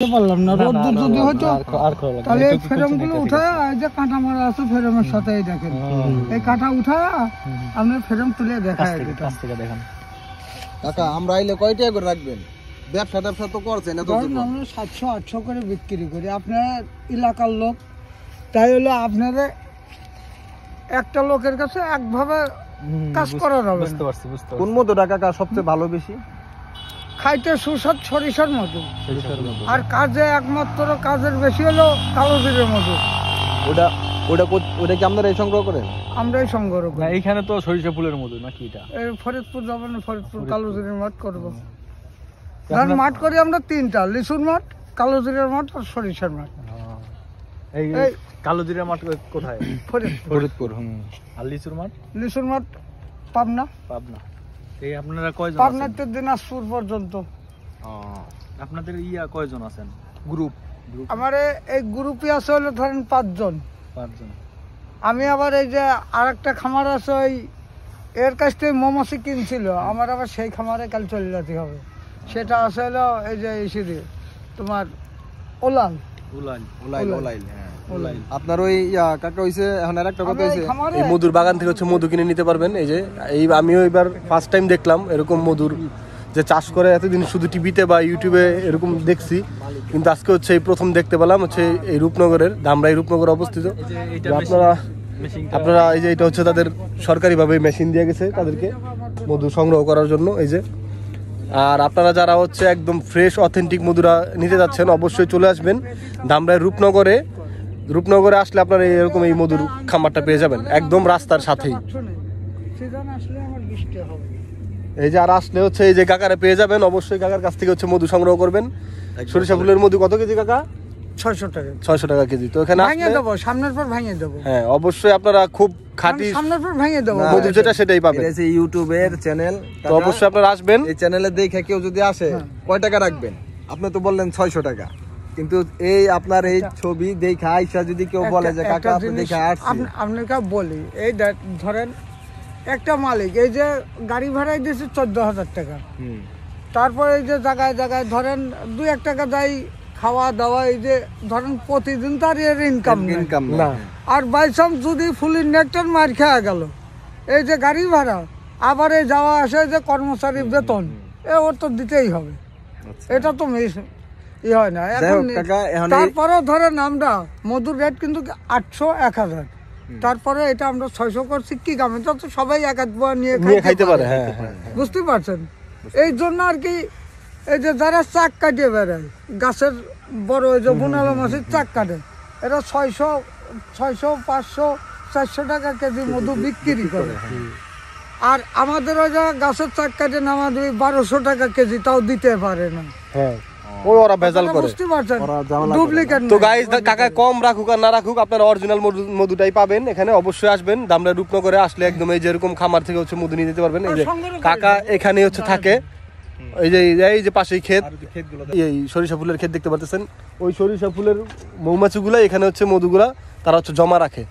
পারলাম না, রোদ যদি হতো তাহলে এই ফ্রেম গুলো উঠায় যে কাঁটা মারা আছে ফ্রেমের সাথে দেখেন, এই কাঁটা উঠায় আপনার ফ্রেম তুলে দেখায়। কাকা আমরা আইলে কয় টাকা করে রাখবেন? ব্যবসা তো করছেন, আমরা 700-800 করে বিক্রি করি। আপনার এলাকার লোক, তাই হলো আপনারা একটা লোকের কাছে একভাবে কাজ করা যাবে। কোন মধুটা কাকা সবচেয়ে ভালো বেশি খাইতে সুস্বাদ? সরিষার মধু। আর কাজে একমাত্র কাজের বেশি হলো কালোজিরের মধু। ওটা কি আপনারা এই সংগ্রহ করেন? আমরাই সংগ্রহ করি। এইখানে তো সরিষা ফুলের মধু নাকি এটা? ফরিদপুর যাবেন, ফরিদপুর কালোজিরের মাঠ করবো। কারণ মাঠ করি আমরা তিনটা: লিচুর মাঠ, কালোজিরের মাঠ আর সরিষার মাঠ। এই কালোজিরের মাঠ কোথায়? ফরিদপুর। আর লিচুর মাঠ? লিচুর মাঠ পাবনা। এই আপনারা কয়জন? পাবনার তো দিনাজপুর পর্যন্ত। আপনাদের কয়জন আছেন? গ্রুপ আমার এই গ্রুপে আছে হলো ধরেন 5 জন। আমি আবার এই যে আরেকটা খামার আছে, ওই এর কাছ থেকে মৌমাছি কিনছিল আমার, আবার সেই খামারে কাল চলে যেতে হবে। সেটা আছে হলো এই যে ইসিরে তোমার ওলাল। আপনার ওই কাকা হইছে। এখন আরেকটা কথা হইছে, এই মধুর বাগান থেকে হচ্ছে মধু কিনে নিতে পারবেন। এই আমিও এবার ফার্স্ট টাইম দেখলাম এরকম মধুর যে চাষ করে। এতদিন শুধু টিভিতে বা ইউটিউবে এরকম দেখছি, কিন্তু আজকে হচ্ছে এই প্রথম দেখতে পেলাম। হচ্ছে এই রূপনগরের ধামরাই রূপনগর অবস্থিত। আপনারা এই যে এটা হচ্ছে তাদের সরকারিভাবে মেশিন দিয়ে গেছে তাদেরকে মধু সংগ্রহ করার জন্য। এই যে আর আপনারা যারা হচ্ছে একদম ফ্রেশ অথেন্টিক মধুরা নিতে যাচ্ছেন অবশ্যই চলে আসবেন ধামরাই রূপনগরে আসলে আপনারা এরকম এই মধুর খামারটা পেয়ে যাবেন একদম রাস্তার সাথেই। এই যে আর আসলে হচ্ছে এই যে কাকারে পেয়ে যাবেন, অবশ্যই কাকার কাছ থেকে হচ্ছে মধু সংগ্রহ করবেন। সরিষা ফুলের মধু কত কেজি কাকা? 600 টাকা। 600 টাকা কেজি। তো এখানে ভাঙিয়ে দেবো, সামনের পর ভাঙিয়ে দেবো। হ্যাঁ অবশ্যই আপনারা খুব খাঁটি সামনের পর ভাঙিয়ে দেবো মধু যেটা সেটাই পাবেন। এটা ইউটিউবের চ্যানেল, তো অবশ্যই আপনারা আসবেন। এই চ্যানেলে দেখে কেউ যদি আসে কয় টাকা রাখবেন? আপনি তো বললেন 600 টাকা, কিন্তু এই আপনার এই ছবি দেখে আইসা যদি কেউ বলে যে কাকা আপনি দেখে আসছেন, আপনাকে বলি এই ধরেন একটা মালিক এই যে গাড়ি ভাড়ায় দিয়েছে 14,000 টাকা, তারপরে এই যে জায়গায় জায়গায় ধরেন 2-1 টাকা দেয় খাওয়া দাওয়া, এই যে ধরেন প্রতিদিন তার এর ইনকাম না। আর বাইচান্স যদি ফুলির নেকটার মার খেয়ে গেল, এই যে গাড়ি ভাড়া আবার এই যাওয়া আসে যে কর্মচারী বেতন, ওর তো দিতেই হবে। এটা তো হয় না এখন। তারপরেও ধরেন আমরা মধুর রেট কিন্তু 800-1000, তারপরে এটা আমরা 600 করছি। কি কামে তো সবাই এক বোয়া নিয়ে খাইতে পারে। বুঝতে পারছেন? এই জন্য আর কি এই যে যারা চাক কাটিয়ে বেড়ায় গাছের বড় ওই যে বুনালা মাছের চাক কাটে, এরা 600, 500, 400 টাকা কেজি মধু বিক্রি করে। আর আমাদের ওই যে গাছের চাক কাটে নামা 1200 টাকা কেজি, তাও দিতে পারে না। ওরা ভেজাল করে। বুঝতে পারছেন? ডুপ্লিকেট। তো গাইস কাকা কম রাখুক আর না রাখুক, আপনারা অরিজিনাল মধুটাই পাবেন এখানে। অবশ্যই আসবেন ধামরাই রূপনগরে আসলে একদম এই যেরকম খামার থেকে হচ্ছে মধু নিয়ে যেতে পারবেন। এই যে কাকা এখানে হচ্ছে থাকে, এই যে পাশেই ক্ষেত, এই সরিষা ফুলের ক্ষেত দেখতে পাচ্ছেন। ওই সরিষা ফুলের মৌমাছিগুলা এখানে হচ্ছে মধুগুলা তারা হচ্ছে জমা রাখে।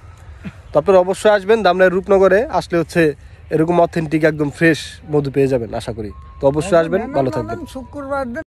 তো আপনারা অবশ্যই আসবেন ধামরাই রূপনগরে, আসলে হচ্ছে এরকম অথেন্টিক একদম ফ্রেশ মধু পেয়ে যাবেন আশা করি। তো অবশ্যই আসবেন, ভালো থাকবেন। শুক্রবার